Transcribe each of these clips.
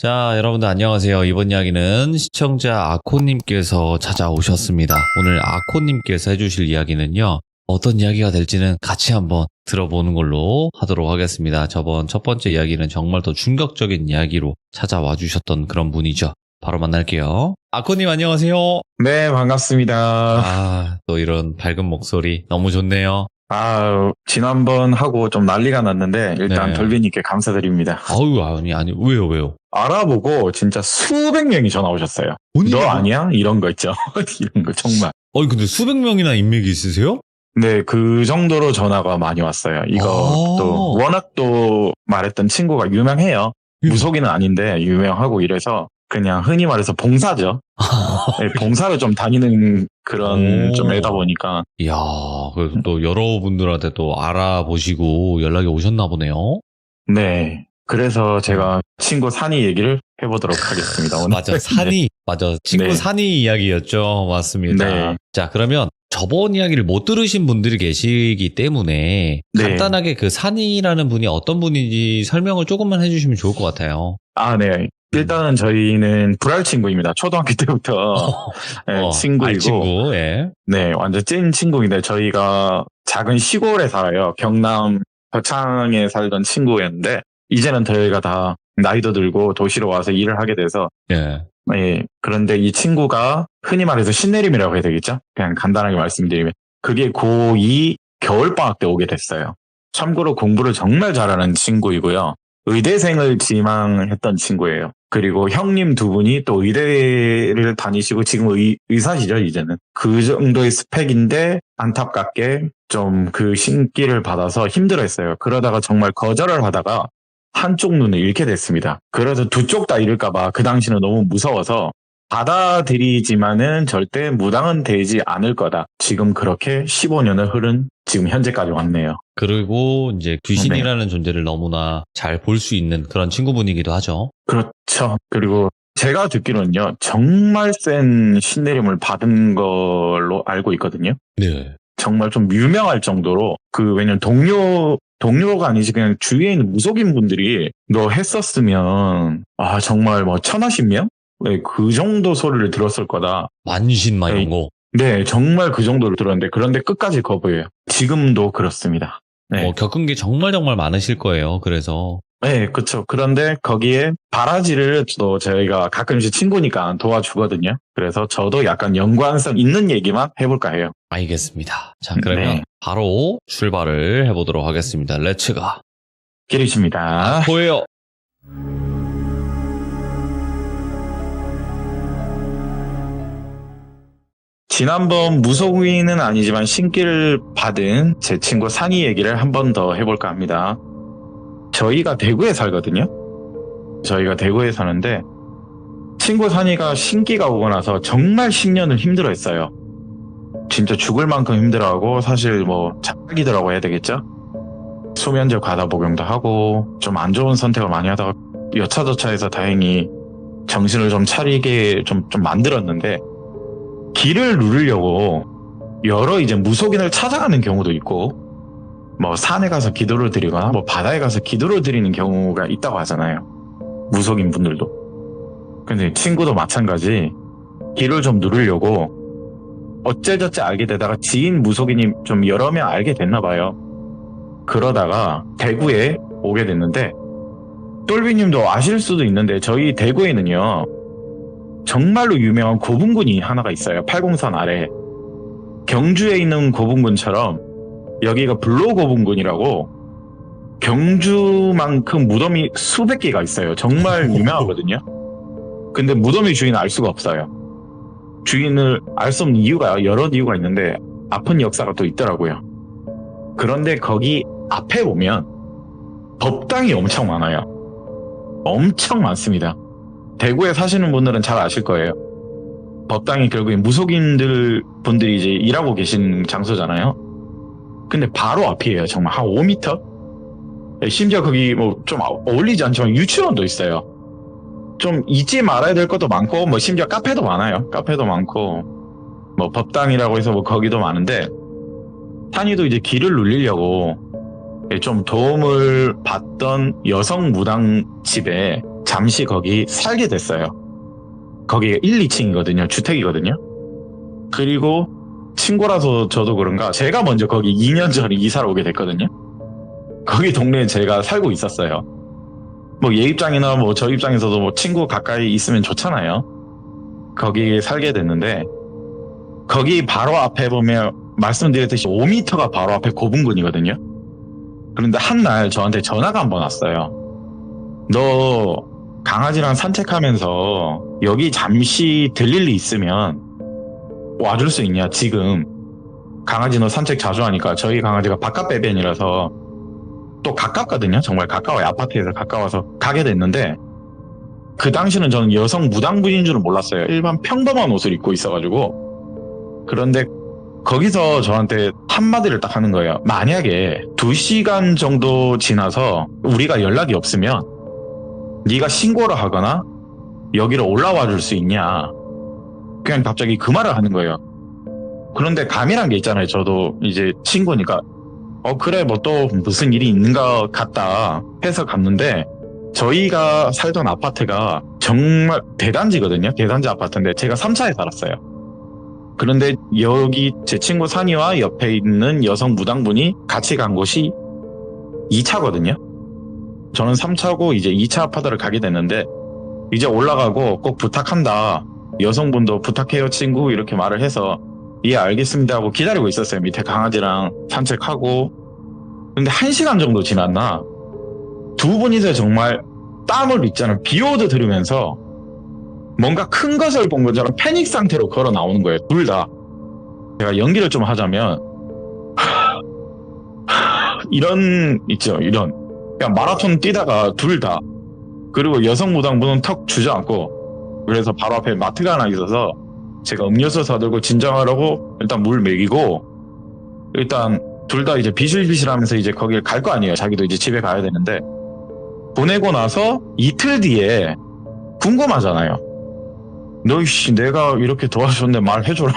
자, 여러분들 안녕하세요. 이번 이야기는 시청자 아코님께서 찾아오셨습니다. 오늘 아코님께서 해주실 이야기는요. 어떤 이야기가 될지는 같이 한번 들어보는 걸로 하도록 하겠습니다. 저번 첫 번째 이야기는 정말 더 충격적인 이야기로 찾아와 주셨던 그런 분이죠. 바로 만날게요. 아코님 안녕하세요. 네, 반갑습니다. 또 이런 밝은 목소리 너무 좋네요. 지난번 하고 좀 난리가 났는데, 일단 네. 돌비님께 감사드립니다. 아니, 왜요? 알아보고 진짜 수백 명이 전화 오셨어요. 너 아니야? 이런 거 있죠. 이런 거 정말. 근데 수백 명이나 인맥이 있으세요? 네, 그 정도로 전화가 많이 왔어요. 이거 또, 워낙 또 말했던 친구가 유명해요. 무속인은 아닌데 유명하고 이래서 그냥 흔히 말해서 봉사죠. 네, 봉사를 좀 다니는 그런 좀 애다 보니까. 이야, 그래도 또 여러분들한테 또 알아보시고 연락이 오셨나 보네요. 네. 그래서 제가 친구 산이 얘기를 해보도록 하겠습니다. 오늘. 맞아. 친구 네. 산이 이야기였죠. 맞습니다. 네. 자, 그러면 저번 이야기를 못 들으신 분들이 계시기 때문에 네. 간단하게 그 산이라는 분이 어떤 분인지 설명을 조금만 해주시면 좋을 것 같아요. 네. 일단은 저희는 불알 친구입니다. 초등학교 때부터 네, 친구이고. 친구, 예. 네, 완전 찐 친구인데 저희가 작은 시골에 살아요. 경남 벽창에 살던 친구였는데 이제는 저희가 다 나이도 들고 도시로 와서 일을 하게 돼서 예. 네, 그런데 이 친구가 흔히 말해서 신내림이라고 해야 되겠죠? 그냥 간단하게 말씀드리면 그게 고2 겨울방학 때 오게 됐어요. 참고로 공부를 정말 잘하는 친구이고요. 의대생을 지망했던 친구예요. 그리고 형님 두 분이 또 의대를 다니시고 지금 의사시죠, 이제는. 그 정도의 스펙인데 안타깝게 좀 그 신기를 받아서 힘들어했어요. 그러다가 정말 거절을 하다가 한쪽 눈을 잃게 됐습니다. 그래서 두 쪽 다 잃을까봐 그 당시는 너무 무서워서 받아들이지만은 절대 무당은 되지 않을 거다. 지금 그렇게 15년을 흐른 지금 현재까지 왔네요. 그리고 이제 귀신이라는 존재를 너무나 잘 볼 수 있는 그런 친구분이기도 하죠. 그렇죠. 그리고 제가 듣기로는요, 정말 센 신내림을 받은 걸로 알고 있거든요. 네. 정말 좀 유명할 정도로, 왜냐면 동료가 아니지 그냥 주위에 있는 무속인 분들이 너 했었으면, 정말 뭐 1000명? 네, 그 정도 소리를 들었을 거다. 만신 이런 거. 네, 정말 그 정도를 들었는데, 그런데 끝까지 거부해요. 지금도 그렇습니다. 네. 겪은 게 정말 많으실 거예요. 그래서. 네, 그쵸. 그런데 거기에 바라지를 또 저희가 가끔씩 친구니까 도와주거든요. 그래서 저도 약간 연관성 있는 얘기만 해볼까 해요. 알겠습니다. 자, 그러면 바로 출발을 해보도록 하겠습니다. 렛츠가. 기리십니다. 보여요. 지난번 무속인은 아니지만 신기를 받은 제 친구 산이 얘기를 한 번 더 해볼까 합니다. 저희가 대구에 살거든요. 저희가 대구에 사는데 친구 산이가 신기가 오고 나서 정말 10년을 힘들어했어요. 진짜 죽을 만큼 힘들어하고 사실 뭐 자기더라고 해야 되겠죠? 수면제 과다 복용도 하고 좀 안 좋은 선택을 많이 하다가 여차저차해서 다행히 정신을 좀 차리게 좀 만들었는데 길을 누르려고 여러 이제 무속인을 찾아가는 경우도 있고 뭐 산에 가서 기도를 드리거나 뭐 바다에 가서 기도를 드리는 경우가 있다고 하잖아요. 무속인 분들도. 근데 친구도 마찬가지 길을 좀 누르려고 어째저째 알게 되다가 지인 무속인이 좀 여러 명 알게 됐나 봐요. 그러다가 대구에 오게 됐는데 똘비님도 아실 수도 있는데 저희 대구에는요 정말로 유명한 고분군이 하나가 있어요. 팔공산 아래. 경주에 있는 고분군처럼 여기가 불로고분군이라고 경주만큼 무덤이 수백 개가 있어요. 정말 유명하거든요. 근데 무덤의 주인은 알 수가 없어요. 주인을 알 수 없는 이유가 여러 이유가 있는데 아픈 역사가 또 있더라고요. 그런데 거기 앞에 보면 법당이 엄청 많아요. 엄청 많습니다. 대구에 사시는 분들은 잘 아실 거예요. 법당이 결국에 무속인들 분들이 이제 일하고 계신 장소잖아요. 근데 바로 앞이에요. 정말 한 5m? 심지어 거기 뭐 좀 어울리지 않지만 유치원도 있어요. 좀 잊지 말아야 될 것도 많고 뭐 심지어 카페도 많아요. 카페도 많고 뭐 법당이라고 해서 뭐 거기도 많은데 산이도 이제 길을 누리려고 좀 도움을 받던 여성 무당 집에 잠시 거기 살게 됐어요. 거기가 1, 2층이거든요. 주택이거든요. 그리고 친구라서 저도 그런가 제가 먼저 거기 2년 전에 이사를 오게 됐거든요. 거기 동네에 제가 살고 있었어요. 뭐 얘 입장이나 뭐 저 입장에서도 뭐 친구 가까이 있으면 좋잖아요. 거기 살게 됐는데 거기 바로 앞에 보면 말씀드렸듯이 5m가 바로 앞에 고분군이거든요. 그런데 한 날 저한테 전화가 한 번 왔어요. 너 강아지랑 산책하면서 여기 잠시 들릴 일 있으면 와줄 수 있냐? 지금 강아지 너 산책 자주 하니까 저희 강아지가 바깥 배변이라서 또 가깝거든요. 정말 가까워요. 아파트에서 가까워서 가게 됐는데 그 당시는 저는 여성 무당분인 줄은 몰랐어요. 일반 평범한 옷을 입고 있어가지고. 그런데 거기서 저한테 한마디를 딱 하는 거예요. 만약에 2시간 정도 지나서 우리가 연락이 없으면 네가 신고를 하거나 여기로 올라와 줄 수 있냐. 그냥 갑자기 그 말을 하는 거예요. 그런데 감이란 게 있잖아요. 저도 이제 친구니까 그래 뭐 또 무슨 일이 있는 것 같다 해서 갔는데 저희가 살던 아파트가 정말 대단지거든요. 대단지 아파트인데 제가 3차에 살았어요. 그런데 여기 제 친구 산이와 옆에 있는 여성 무당분이 같이 간 곳이 2차거든요. 저는 3차고 이제 2차 아파트를 가게 됐는데 이제 올라가고 꼭 부탁한다. 여성분도 부탁해요 친구 이렇게 말을 해서 예 알겠습니다 하고 기다리고 있었어요. 밑에 강아지랑 산책하고. 근데 1시간 정도 지났나 두 분이서 정말 땀을 있잖아요. 비오도 들으면서 뭔가 큰 것을 본 것처럼 패닉 상태로 걸어 나오는 거예요. 둘 다. 제가 연기를 좀 하자면 이런 있죠. 이런 그냥 마라톤 뛰다가 둘 다. 그리고 여성 무당분은 턱 주저앉고 그래서 바로 앞에 마트가 하나 있어서 제가 음료수 사들고 진정하라고 일단 물 먹이고 일단 둘 다 이제 비실비실하면서 이제 거길 갈 거 아니에요. 자기도 이제 집에 가야 되는데 보내고 나서 이틀 뒤에 궁금하잖아요. 너이씨 내가 이렇게 도와줬는데 말해줘라.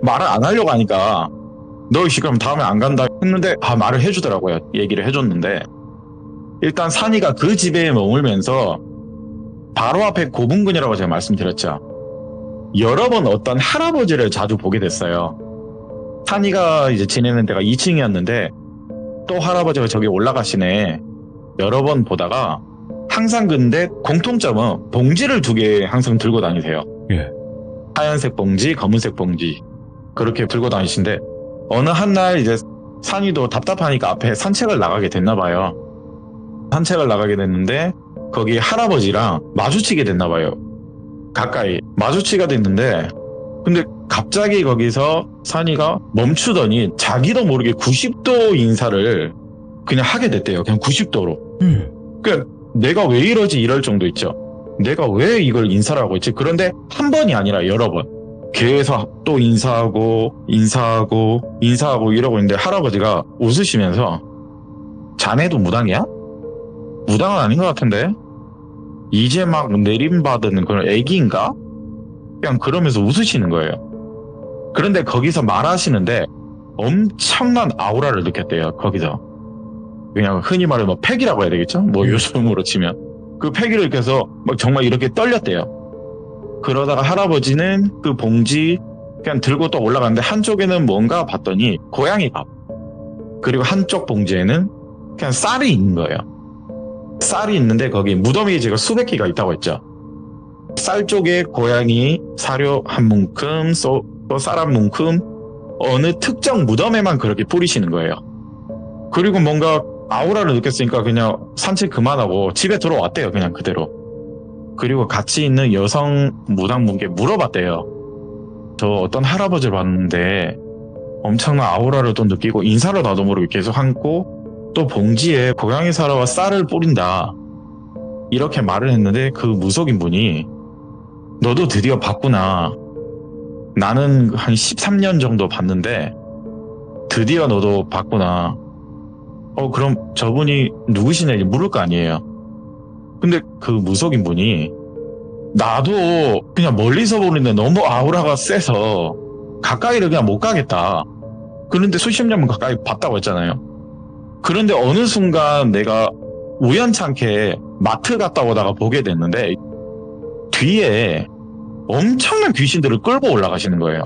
말을 안 하려고 하니까 너이씨 그럼 다음에 안 간다 했는데 말을 해주더라고요. 얘기를 해줬는데 일단 산이가 그 집에 머물면서 바로 앞에 고분군이라고 제가 말씀드렸죠. 여러 번 어떤 할아버지를 자주 보게 됐어요. 산이가 이제 지내는 데가 2층이었는데 또 할아버지가 저기 올라가시네. 여러 번 보다가 항상 근데 공통점은 봉지를 2개 항상 들고 다니세요. 예. 하얀색 봉지, 검은색 봉지 그렇게 들고 다니신데 어느 한 날 이제 산이도 답답하니까 앞에 산책을 나가게 됐나 봐요. 산책을 나가게 됐는데 거기 할아버지랑 마주치게 됐나 봐요. 가까이 마주치게 됐는데 근데 갑자기 거기서 산이가 멈추더니 자기도 모르게 90도 인사를 그냥 하게 됐대요. 그냥 90도로. 그러니까 내가 왜 이러지 이럴 정도 있죠. 내가 왜 이걸 인사를 하고 있지? 그런데 한 번이 아니라 여러 번 계속 또 인사하고 이러고 있는데 할아버지가 웃으시면서 자네도 무당이야? 무당은 아닌 것 같은데? 이제 막 내림받은 그런 애기인가? 그냥 그러면서 웃으시는 거예요. 그런데 거기서 말하시는데 엄청난 아우라를 느꼈대요. 거기서. 그냥 흔히 말해 뭐 패기라고 해야 되겠죠? 뭐 요즘으로 치면. 그 패기를 느껴서 막 정말 이렇게 떨렸대요. 그러다가 할아버지는 그 봉지 그냥 들고 또 올라갔는데 한쪽에는 뭔가 봤더니 고양이 밥. 그리고 한쪽 봉지에는 그냥 쌀이 있는 거예요. 쌀이 있는데 거기 무덤이 제가 수백 개가 있다고 했죠. 쌀 쪽에 고양이 사료 한 뭉큼, 또 쌀 한 뭉큼 어느 특정 무덤에만 그렇게 뿌리시는 거예요. 그리고 뭔가 아우라를 느꼈으니까 그냥 산책 그만하고 집에 들어왔대요. 그냥 그대로. 그리고 같이 있는 여성 무당분께 물어봤대요. 저 어떤 할아버지를 봤는데 엄청난 아우라를 또 느끼고 인사를 나도 모르게 계속 하고 또 봉지에 고양이 사료와 쌀을 뿌린다. 이렇게 말을 했는데 그 무속인 분이 너도 드디어 봤구나. 나는 한 13년 정도 봤는데 드디어 너도 봤구나. 그럼 저분이 누구시냐 물을 거 아니에요. 근데 그 무속인 분이 나도 그냥 멀리서 보는데 너무 아우라가 세서 가까이를 그냥 못 가겠다. 그런데 수십 년 가까이 봤다고 했잖아요. 그런데 어느 순간 내가 우연찮게 마트 갔다 오다가 보게 됐는데 뒤에 엄청난 귀신들을 끌고 올라가시는 거예요.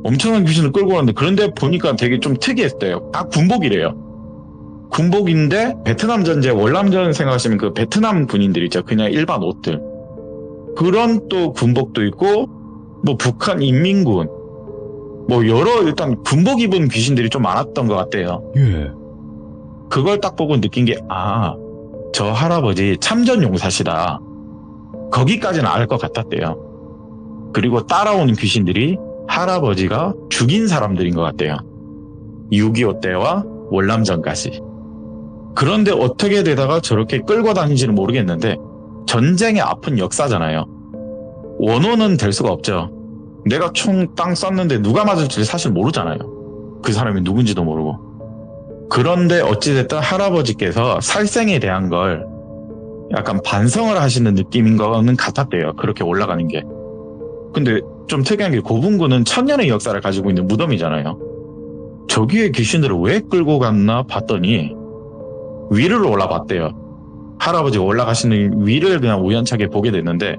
엄청난 귀신을 끌고 오는데 그런데 보니까 되게 좀 특이했어요. 다 군복이래요. 군복인데 베트남 전제 월남전 생각하시면 그 베트남 군인들 있죠. 그냥 일반 옷들. 그런 또 군복도 있고 뭐 북한 인민군 뭐 여러 일단 군복 입은 귀신들이 좀 많았던 것 같아요. 예. 그걸 딱 보고 느낀 게 저 할아버지 참전 용사시다. 거기까지는 알 것 같았대요. 그리고 따라오는 귀신들이 할아버지가 죽인 사람들인 것 같대요. 6.25 때와 월남전까지. 그런데 어떻게 되다가 저렇게 끌고 다니지는 모르겠는데 전쟁의 아픈 역사잖아요. 원호는 될 수가 없죠. 내가 총 땅 쐈는데 누가 맞을지 사실 모르잖아요. 그 사람이 누군지도 모르고. 그런데 어찌됐든 할아버지께서 살생에 대한 걸 약간 반성을 하시는 느낌인 거는 같았대요. 그렇게 올라가는 게. 근데 좀 특이한 게 고분군은 천년의 역사를 가지고 있는 무덤이잖아요. 저기에 귀신들을 왜 끌고 갔나 봤더니 위를 올라봤대요. 할아버지가 올라가시는 위를 그냥 우연찮게 보게 됐는데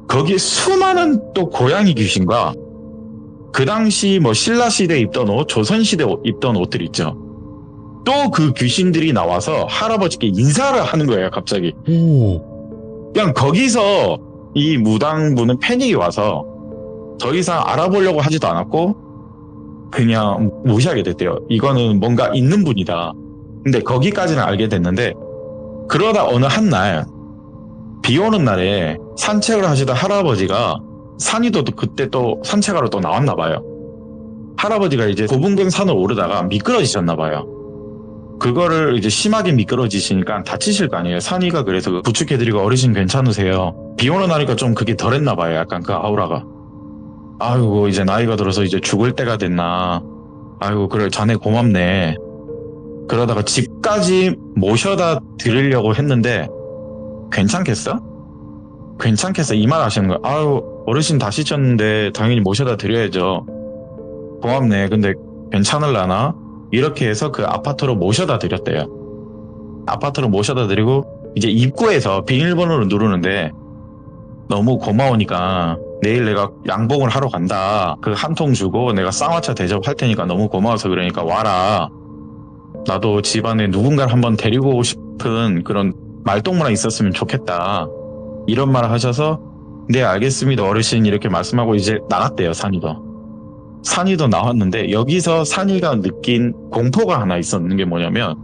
거기에 수많은 또 고양이 귀신과 그 당시 뭐 신라시대에 입던 옷, 조선시대에 입던 옷들 있죠. 또 그 귀신들이 나와서 할아버지께 인사를 하는 거예요, 갑자기. 오. 그냥 거기서 이 무당분은 패닉이 와서 더 이상 알아보려고 하지도 않았고 그냥 무시하게 됐대요. 이거는 뭔가 있는 분이다. 근데 거기까지는 알게 됐는데 그러다 어느 한 날 비 오는 날에 산책을 하시던 할아버지가 산이도 그때 또 산책하러 또 나왔나 봐요. 할아버지가 이제 고분군 산을 오르다가 미끄러지셨나 봐요. 그거를 이제 심하게 미끄러지시니까 다치실 거 아니에요. 산이가 그래서 부축해드리고 어르신 괜찮으세요? 비 오는 날이니까 좀 그게 덜했나 봐요. 약간 그 아우라가. 아이고 이제 나이가 들어서 이제 죽을 때가 됐나. 아이고 그래 자네 고맙네. 그러다가 집까지 모셔다 드리려고 했는데 괜찮겠어? 괜찮겠어? 이 말 하시는 거예요. 아유 어르신 다치셨는데 당연히 모셔다 드려야죠. 고맙네. 근데 괜찮을라나? 이렇게 해서 그 아파트로 모셔다 드렸대요. 아파트로 모셔다 드리고 이제 입구에서 비밀번호를 누르는데 너무 고마우니까 내일 내가 양봉을 하러 간다. 그 한 통 주고 내가 쌍화차 대접할 테니까 너무 고마워서 그러니까 와라. 나도 집안에 누군가를 한번 데리고 오고 싶은 그런 말동무나 있었으면 좋겠다. 이런 말을 하셔서 네 알겠습니다 어르신 이렇게 말씀하고 이제 나갔대요. 산이도 나왔는데 여기서 산이가 느낀 공포가 하나 있었는 게 뭐냐면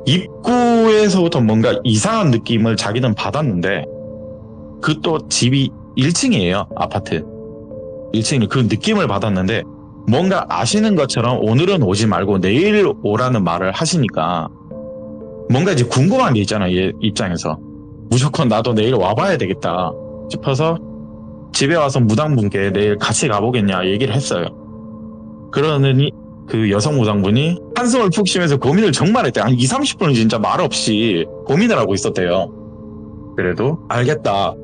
입구에서부터 뭔가 이상한 느낌을 자기는 받았는데 그 또 집이 1층이에요. 아파트 1층이 그 느낌을 받았는데 뭔가 아시는 것처럼 오늘은 오지 말고 내일 오라는 말을 하시니까 뭔가 이제 궁금한 게 있잖아요. 얘 입장에서 무조건 나도 내일 와봐야 되겠다 싶어서 집에 와서 무당분께 내일 같이 가보겠냐 얘기를 했어요. 그러더니 그 여성 무당분이 한숨을 푹 쉬면서 고민을 정말 했대요. 한 20-30분은 진짜 말 없이 고민을 하고 있었대요. 그래도 알겠다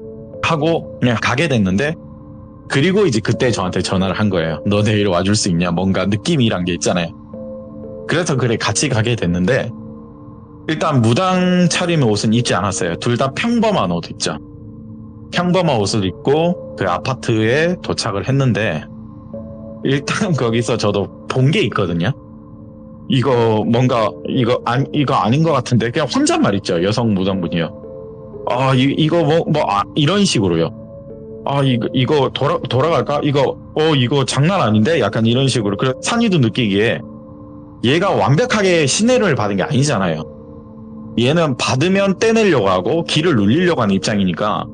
하고 그냥 가게 됐는데 그리고 이제 그때 저한테 전화를 한 거예요. 너 내일 와줄 수 있냐? 뭔가 느낌이란 게 있잖아요. 그래서 그래 같이 가게 됐는데 일단 무당 차림의 옷은 입지 않았어요. 둘 다 평범한 옷 입죠. 평범한 옷을 입고 그 아파트에 도착을 했는데 일단 거기서 저도 본 게 있거든요. 이거 뭔가 이거 아닌 것 같은데 그냥 혼잣말 있죠. 여성 무당분이요. 이거 이런 식으로요. 이거 돌아갈까? 이거 장난 아닌데? 약간 이런 식으로. 그래 산이도 느끼기에 얘가 완벽하게 신뢰를 받은 게 아니잖아요. 얘는 받으면 떼내려고 하고 길을 눌리려고 하는 입장이니까.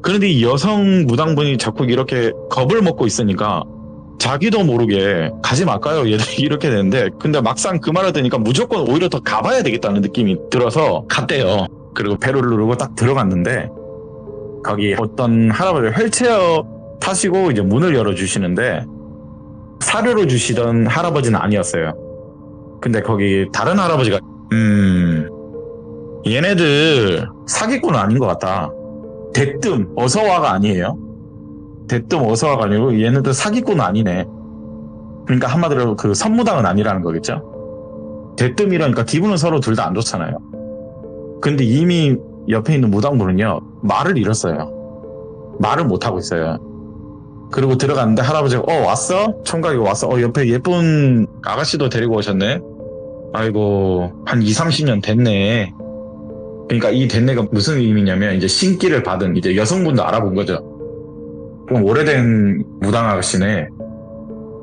그런데 이 여성 무당분이 자꾸 이렇게 겁을 먹고 있으니까 자기도 모르게 가지 말까요? 얘들이 이렇게 되는데 근데 막상 그 말을 들으니까 무조건 오히려 더 가봐야 되겠다는 느낌이 들어서 갔대요. 그리고 배를 누르고 딱 들어갔는데 거기 어떤 할아버지가 휠체어 타시고 이제 문을 열어주시는데 사료로 주시던 할아버지는 아니었어요. 근데 거기 다른 할아버지가 얘네들 사기꾼은 아닌 것 같다. 대뜸 어서와가 아니에요. 대뜸 어서와가 아니고 얘네들 사기꾼은 아니네. 그러니까 한마디로 그 선무당은 아니라는 거겠죠. 대뜸 이러니까 기분은 서로 둘 다 안 좋잖아요. 근데 이미 옆에 있는 무당분은요, 말을 잃었어요. 말을 못하고 있어요. 그리고 들어갔는데 할아버지가 왔어? 총각이 왔어? 옆에 예쁜 아가씨도 데리고 오셨네? 아이고 한 20-30년 됐네. 그러니까 이 됐네가 무슨 의미냐면 이제 신기를 받은 이제 여성분도 알아본 거죠. 그럼 오래된 무당 아가씨네.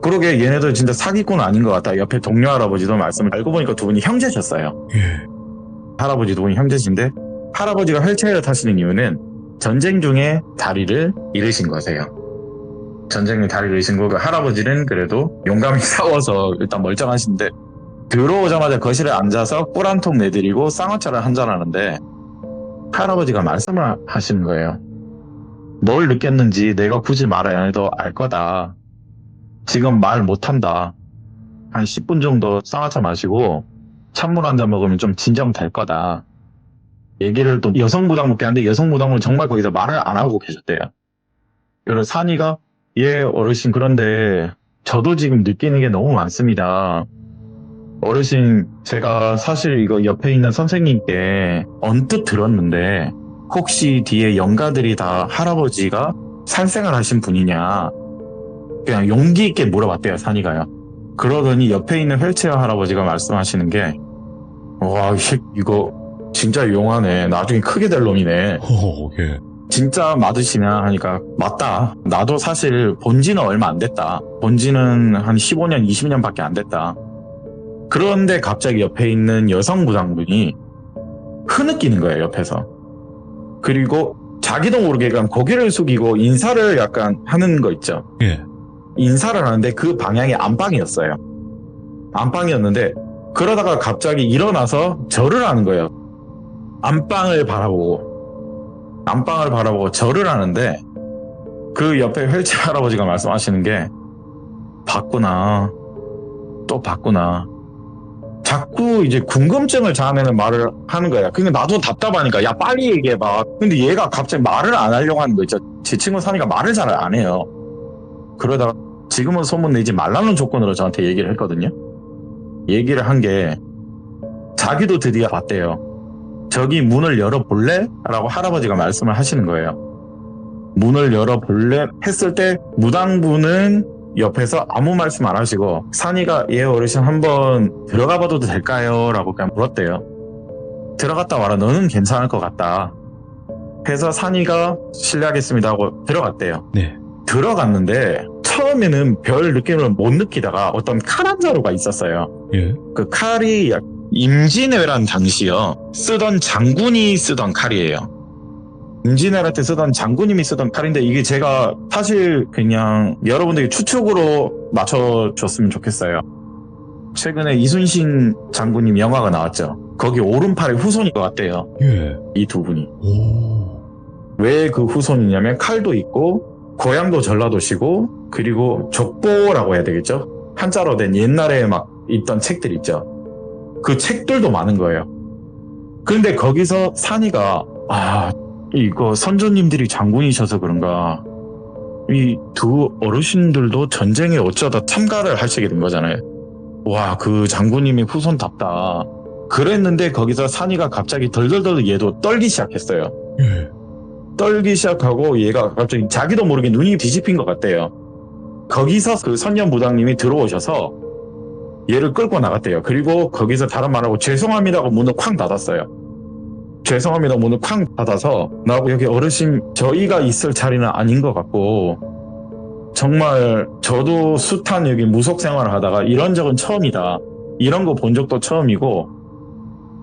그러게 얘네들 진짜 사기꾼 아닌 것 같다. 옆에 동료 할아버지도 말씀을 알고 보니까 두 분이 형제셨어요. 할아버지 두 분이 형제신데 할아버지가 휠체어를 타시는 이유는 전쟁 중에 다리를 잃으신 거세요. 전쟁에 다리를 잃으신 거고 할아버지는 그래도 용감히 싸워서 일단 멀쩡하신데 들어오자마자 거실에 앉아서 꿀 한 통 내드리고 쌍화차를 한잔 하는데 할아버지가 말씀을 하시는 거예요. 뭘 느꼈는지 내가 굳이 말을 안 해도 알 거다. 지금 말 못한다. 한 10분 정도 쌍화차 마시고 찬물 한 잔 먹으면 좀 진정될 거다. 얘기를 또 여성 무당분께 하는데 여성 무당분 정말 거기서 말을 안 하고 계셨대요. 그래서 산이가 예 어르신 그런데 저도 지금 느끼는 게 너무 많습니다. 어르신 제가 사실 이거 옆에 있는 선생님께 언뜻 들었는데 혹시 뒤에 영가들이 다 할아버지가 살생을 하신 분이냐 그냥 용기 있게 물어봤대요. 산이가요. 그러더니 옆에 있는 휠체어 할아버지가 말씀하시는 게 와 이거 진짜 용하네. 나중에 크게 될 놈이네. 예. 진짜 맞으시냐 하니까 맞다. 나도 사실 본지는 얼마 안 됐다. 본지는 한 15년 20년밖에 안 됐다. 그런데 갑자기 옆에 있는 여성 무당분이 흐느끼는 거예요. 옆에서. 그리고 자기도 모르게 그냥 고개를 숙이고 인사를 약간 하는 거 있죠. 예. 인사를 하는데 그 방향이 안방이었어요. 안방이었는데 그러다가 갑자기 일어나서 절을 하는 거예요. 안방을 바라보고 절을 하는데 그 옆에 휠체어 할아버지가 말씀하시는 게 봤구나. 또 봤구나. 자꾸 이제 궁금증을 자아내는 말을 하는 거야. 그러니까 나도 답답하니까 야 빨리 얘기해봐. 근데 얘가 갑자기 말을 안 하려고 하는 거 있죠. 제 친구 산이가 말을 잘 안 해요. 그러다가 지금은 소문 내지 말라는 조건으로 저한테 얘기를 했거든요. 얘기를 한 게 자기도 드디어 봤대요. 저기 문을 열어볼래? 라고 할아버지가 말씀을 하시는 거예요. 문을 열어볼래? 했을 때 무당분은 옆에서 아무 말씀 안 하시고 산이가 예 어르신 한번 들어가 봐도 될까요? 라고 그냥 물었대요. 들어갔다 와라. 너는 괜찮을 것 같다. 해서 산이가 실례하겠습니다 하고 들어갔대요. 네. 들어갔는데 처음에는 별 느낌을 못 느끼다가 어떤 칼 한 자루가 있었어요. 예. 그 칼이 임진왜란 당시요 쓰던 장군이 쓰던 칼이에요. 임진왜란 때 쓰던 장군님이 쓰던 칼인데 이게 제가 사실 그냥 여러분들이 추측으로 맞춰줬으면 좋겠어요. 최근에 이순신 장군님 영화가 나왔죠. 거기 오른팔의 후손인 것 같대요. 예. 이 두 분이. 오. 왜 그 후손이냐면 칼도 있고 고향도 전라도시고 그리고 족보라고 해야 되겠죠. 한자로 된 옛날에 막 있던 책들 있죠. 그 책들도 많은 거예요. 근데 거기서 산이가 이거 선조님들이 장군이셔서 그런가 이 두 어르신들도 전쟁에 어쩌다 참가를 하시게 된 거잖아요. 와, 그 장군님이 후손답다. 그랬는데 거기서 산이가 갑자기 덜덜덜 얘도 떨기 시작했어요. 예. 떨기 시작하고 얘가 갑자기 자기도 모르게 눈이 뒤집힌 것 같대요. 거기서 그 선녀 무당님이 들어오셔서 얘를 끌고 나갔대요. 그리고 거기서 다른 말하고 죄송합니다 하고 문을 쾅 닫았어요. 죄송합니다 문을 쾅 닫아서 나하고 여기 어르신 저희가 있을 자리는 아닌 것 같고 정말 저도 숱한 여기 무속 생활을 하다가 이런 적은 처음이다. 이런 거 본 적도 처음이고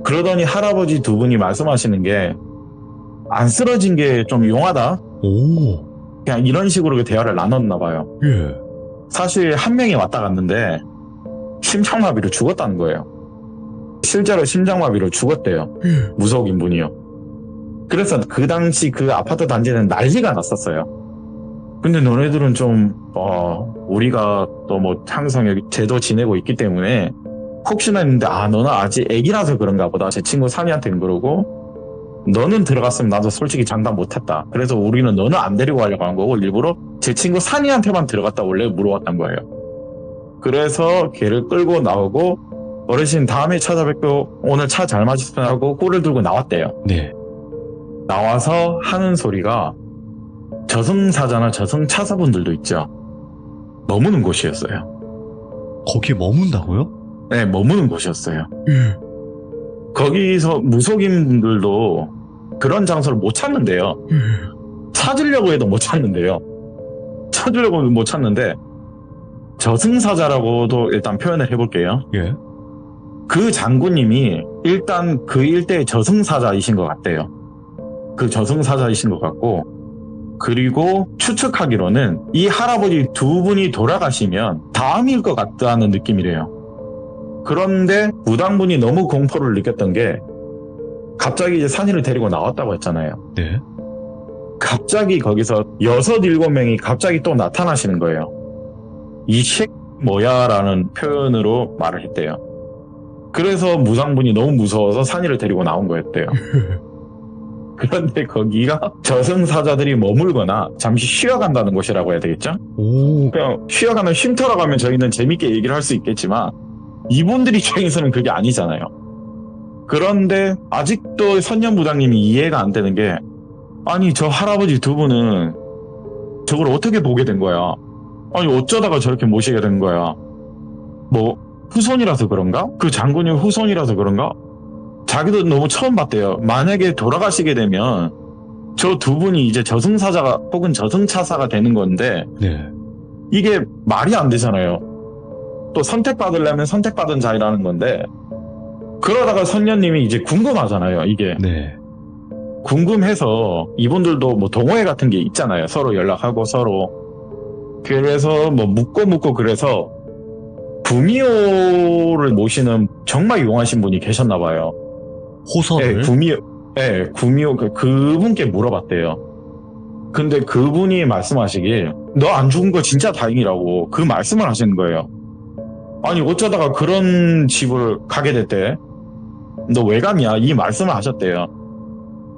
그러더니 할아버지 두 분이 말씀하시는 게 안 쓰러진 게 좀 용하다. 오. 그냥 이런 식으로 대화를 나눴나 봐요. 예. 사실 한 명이 왔다 갔는데 심장마비로 죽었다는 거예요. 실제로 심장마비로 죽었대요. 예. 무속인 분이요. 그래서 그 당시 그 아파트 단지는 난리가 났었어요. 근데 너네들은 좀 우리가 또 뭐 항상 여기 제도 지내고 있기 때문에 혹시나 했는데 너는 아직 애기라서 그런가 보다. 제 친구 산이한테는 그러고 너는 들어갔으면 나도 솔직히 장담 못했다. 그래서 우리는 너는 안 데리고 가려고 한 거고 일부러 제 친구 산이한테만 들어갔다 원래 물어봤단 거예요. 그래서 걔를 끌고 나오고 어르신 다음에 찾아뵙고 오늘 차 잘 마셨으면 하고 꿀을 들고 나왔대요. 네. 나와서 하는 소리가 저승사자나 저승차사분들도 있죠. 머무는 곳이었어요. 거기에 머문다고요? 네, 머무는 곳이었어요. 예. 거기서 무속인 분들도 그런 장소를 못 찾는데요. 예. 찾으려고 해도 못 찾는데요. 찾으려고 해도 못 찾는데 저승사자라고도 일단 표현을 해볼게요. 예. 그 장군님이 일단 그 일대의 저승사자이신 것 같대요. 그 저승사자이신 것 같고, 그리고 추측하기로는 이 할아버지 두 분이 돌아가시면 다음일 것 같다는 느낌이래요. 그런데 무당분이 너무 공포를 느꼈던 게 갑자기 이제 산이를 데리고 나왔다고 했잖아요. 네. 갑자기 거기서 6, 7명이 갑자기 또 나타나시는 거예요. 이 뭐야 라는 표현으로 말을 했대요. 그래서 무당분이 너무 무서워서 산이를 데리고 나온 거였대요. 그런데 거기가 저승사자들이 머물거나 잠시 쉬어간다는 곳이라고 해야 되겠죠? 오. 그냥 쉬어가는 쉼터라고 하면 저희는 재밌게 얘기를 할 수 있겠지만 이분들 입장에서는 그게 아니잖아요. 그런데 아직도 선녀무당님이 이해가 안 되는 게, 아니 저 할아버지 두 분은 저걸 어떻게 보게 된 거야? 아니 어쩌다가 저렇게 모시게 된 거야? 뭐 후손이라서 그런가? 그 장군이 후손이라서 그런가? 자기도 너무 처음 봤대요. 만약에 돌아가시게 되면 저 두 분이 이제 저승사자가 혹은 저승차사가 되는 건데 네. 이게 말이 안 되잖아요. 또 선택받으려면 선택받은 자이라는 건데, 그러다가 선녀님이 이제 궁금하잖아요. 이게 네. 궁금해서 이분들도 뭐 동호회 같은 게 있잖아요. 서로 연락하고 서로. 그래서 뭐 묻고 그래서 구미호를 모시는 정말 유용하신 분이 계셨나 봐요. 호선을? 구미호 그분께 물어봤대요. 근데 그분이 말씀하시길 너 안 죽은 거 진짜 다행이라고 그 말씀을 하시는 거예요. 아니 어쩌다가 그런 집을 가게 됐대? 너 왜 감이야? 이 말씀을 하셨대요.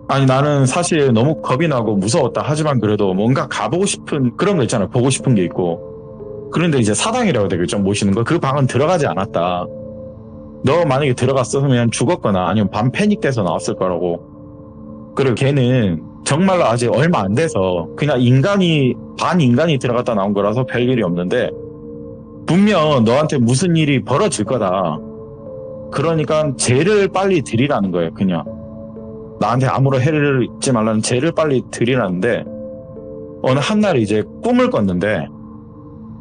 아니 나는 사실 너무 겁이 나고 무서웠다. 하지만 그래도 뭔가 가보고 싶은 그런 거 있잖아요. 보고 싶은 게 있고. 그런데 이제 사당이라고 되겠죠. 모시는 거. 그 방은 들어가지 않았다. 너 만약에 들어갔으면 죽었거나 아니면 밤 패닉돼서 나왔을 거라고. 그리고 걔는 정말로 아직 얼마 안 돼서 그냥 반인간이 들어갔다 나온 거라서 별일이 없는데 분명 너한테 무슨 일이 벌어질 거다. 그러니까 죄를 빨리 드리라는 거예요. 그냥 나한테 아무런 해를 입지 말라는 죄를 빨리 드리라는데, 어느 한날 이제 꿈을 꿨는데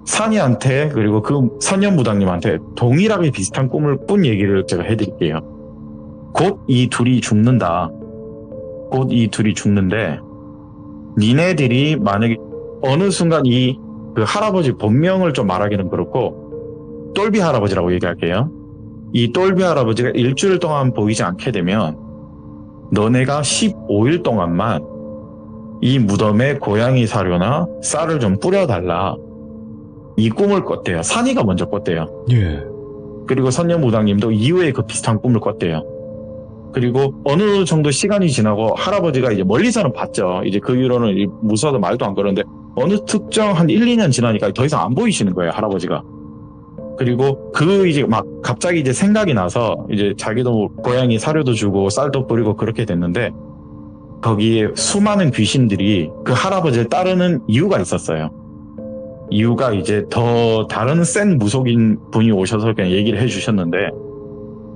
산이한테 그리고 그 선녀무당님한테 동일하게 비슷한 꿈을 꾼 얘기를 제가 해드릴게요. 곧 이 둘이 죽는다. 곧 이 둘이 죽는데 니네들이 만약에 어느 순간 그 할아버지 본명을 좀 말하기는 그렇고 똘비 할아버지라고 얘기할게요. 이 똘비 할아버지가 일주일 동안 보이지 않게 되면 너네가 15일 동안만 이 무덤에 고양이 사료나 쌀을 좀 뿌려달라. 이 꿈을 꿨대요. 산이가 먼저 꿨대요. 예. 그리고 선녀무당님도 이후에 그 비슷한 꿈을 꿨대요. 그리고 어느 정도 시간이 지나고 할아버지가 이제 멀리서는 봤죠. 이제 그 이후로는 무서워서 말도 안 그러는데 어느 특정 한 1, 2년 지나니까 더 이상 안 보이시는 거예요, 할아버지가. 그리고 이제 막 갑자기 이제 생각이 나서 이제 자기도 고양이 사료도 주고 쌀도 뿌리고 그렇게 됐는데 거기에 수많은 귀신들이 그 할아버지를 따르는 이유가 있었어요. 이유가 이제 더 다른 센 무속인 분이 오셔서 그냥 얘기를 해주셨는데,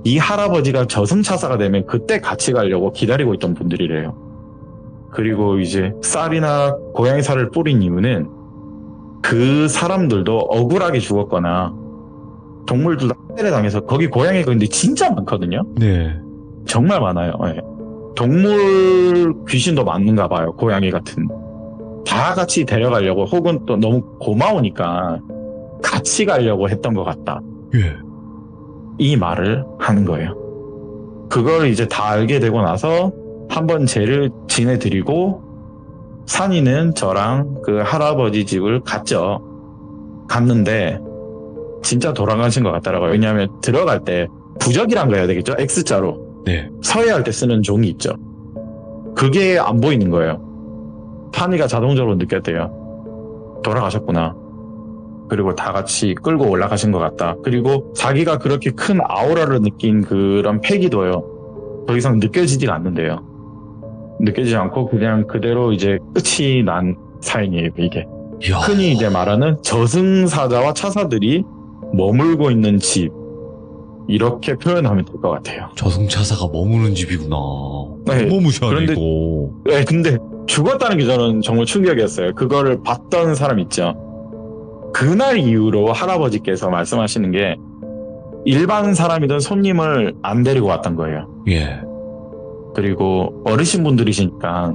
이 할아버지가 저승차사가 되면 그때 같이 가려고 기다리고 있던 분들이래요. 그리고 이제 쌀이나 고양이 살을 뿌린 이유는 그 사람들도 억울하게 죽었거나 동물들도 학대를 당해서, 거기 고양이가 근데 진짜 많거든요. 네. 정말 많아요. 네. 동물 귀신도 많은가 봐요. 고양이 같은. 다 같이 데려가려고, 혹은 또 너무 고마우니까 같이 가려고 했던 것 같다. 예. 이 말을 하는 거예요. 그걸 이제 다 알게 되고 나서 한번 죄를 지내드리고 산이는 저랑 그 할아버지 집을 갔죠. 갔는데 진짜 돌아가신 것 같더라고요. 왜냐하면 들어갈 때 부적이란 거 해야 되겠죠? X자로. 네. 서예할 때 쓰는 종이 있죠. 그게 안 보이는 거예요. 산이가 자동적으로 느꼈대요. 돌아가셨구나. 그리고 다 같이 끌고 올라가신 것 같다. 그리고 자기가 그렇게 큰 아우라를 느낀 그런 패기도요. 더 이상 느껴지지가 않는데요. 느껴지지 않고 그냥 그대로 이제 끝이 난 사연이에요, 이게. 이야, 흔히 이제 말하는 저승사자와 차사들이 머물고 있는 집. 이렇게 표현하면 될 것 같아요. 저승차사가 머무는 집이구나. 네, 너무 무시하네, 그런데- 이거. 네, 근데 죽었다는 게 저는 정말 충격이었어요. 그거를 봤던 사람 있죠. 그날 이후로 할아버지께서 말씀하시는 게 일반 사람이든 손님을 안 데리고 왔던 거예요. 예. 그리고 어르신분들이시니까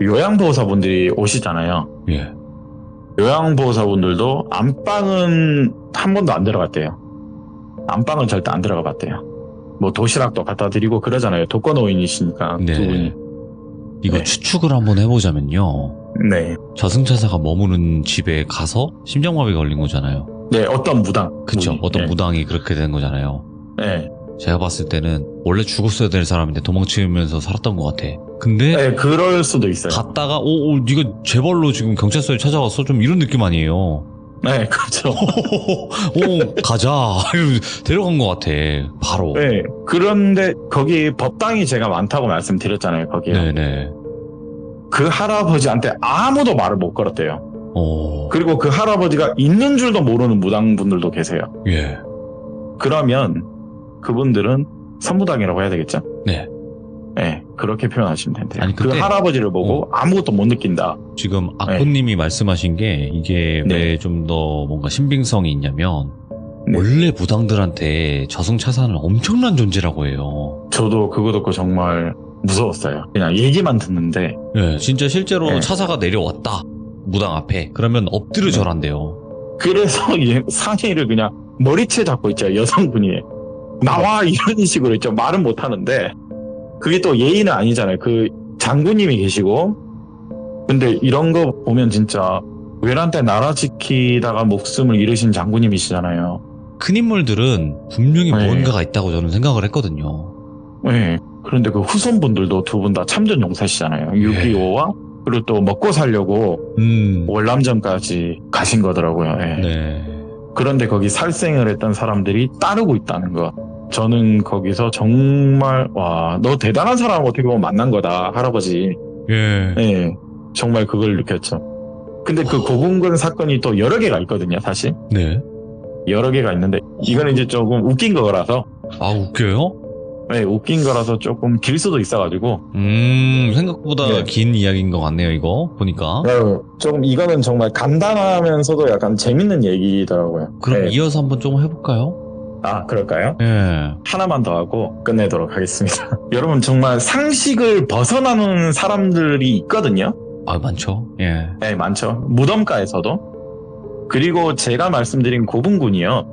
요양보호사분들이 오시잖아요. 예. 요양보호사분들도 안방은 한 번도 안 들어갔대요. 안방은 절대 안 들어가 봤대요. 뭐 도시락도 갖다 드리고 그러잖아요. 독거노인이시니까 네. 두 분이. 이거 네. 추측을 한번 해보자면요. 네. 저승차사가 머무는 집에 가서 심장마비가 걸린 거잖아요. 네, 어떤 무당. 그쵸? 분이. 어떤 네. 무당이 그렇게 된 거잖아요. 네. 제가 봤을 때는 원래 죽었어야 될 사람인데 도망치면서 살았던 것 같아. 근데 네, 그럴 수도 있어요. 갔다가 네가 제발로 지금 경찰서에 찾아왔어? 좀 이런 느낌 아니에요. 네, 그렇죠. 가자. 데려간 것 같아. 바로. 네. 그런데 거기 법당이 제가 많다고 말씀드렸잖아요, 거기요. 네네. 그 할아버지한테 아무도 말을 못 걸었대요. 그리고 그 할아버지가 있는 줄도 모르는 무당분들도 계세요. 예. 그러면 그분들은 선무당이라고 해야 되겠죠? 네. 네, 그렇게 표현하시면 된대요. 아니, 그 근데- 할아버지를 보고 아무것도 못 느낀다. 지금 아코님이 말씀하신 게 이게 네. 왜 좀 더 뭔가 신빙성이 있냐면 네. 원래 무당들한테 저승차사는 엄청난 존재라고 해요. 저도 그거 듣고 정말 무서웠어요. 그냥 얘기만 듣는데 예, 진짜 실제로 네. 차사가 내려왔다. 무당 앞에. 그러면 엎드려 네. 절한대요. 그래서 상의를 그냥 머리채 잡고 있죠, 여성분이. 나와! 이런 식으로 있죠. 말은 못 하는데 그게 또 예의는 아니잖아요. 그 장군님이 계시고 근데 이런 거 보면 진짜 외란때 나라 지키다가 목숨을 잃으신 장군님이시잖아요. 큰 인물들은 분명히 네. 뭔가가 있다고 저는 생각을 했거든요. 네. 그런데 그 후손분들도 두 분 다 참전 용사시잖아요. 6.25와 그리고 또 먹고 살려고 월남전까지 가신 거더라고요. 예. 네. 그런데 거기 살생을 했던 사람들이 따르고 있다는 거. 저는 거기서 정말 와, 너 대단한 사람 어떻게 보면 만난 거다, 할아버지. 예. 예. 정말 그걸 느꼈죠. 근데 그 고군근 사건이 또 여러 개가 있거든요, 사실. 네. 여러 개가 있는데 이거는 이제 조금 웃긴 거라서 아, 웃겨요? 네, 웃긴 거라서 조금 길 수도 있어가지고 생각보다 네. 긴 이야기인 것 같네요, 이거. 보니까. 조금 이거는 정말 간단하면서도 약간 재밌는 얘기더라고요. 그럼 네. 이어서 한번 조금 해볼까요? 아, 그럴까요? 예. 하나만 더 하고 끝내도록 하겠습니다. 여러분 정말 상식을 벗어나는 사람들이 있거든요. 아, 많죠? 예. 네, 많죠. 무덤가에서도. 그리고 제가 말씀드린 고분군이요.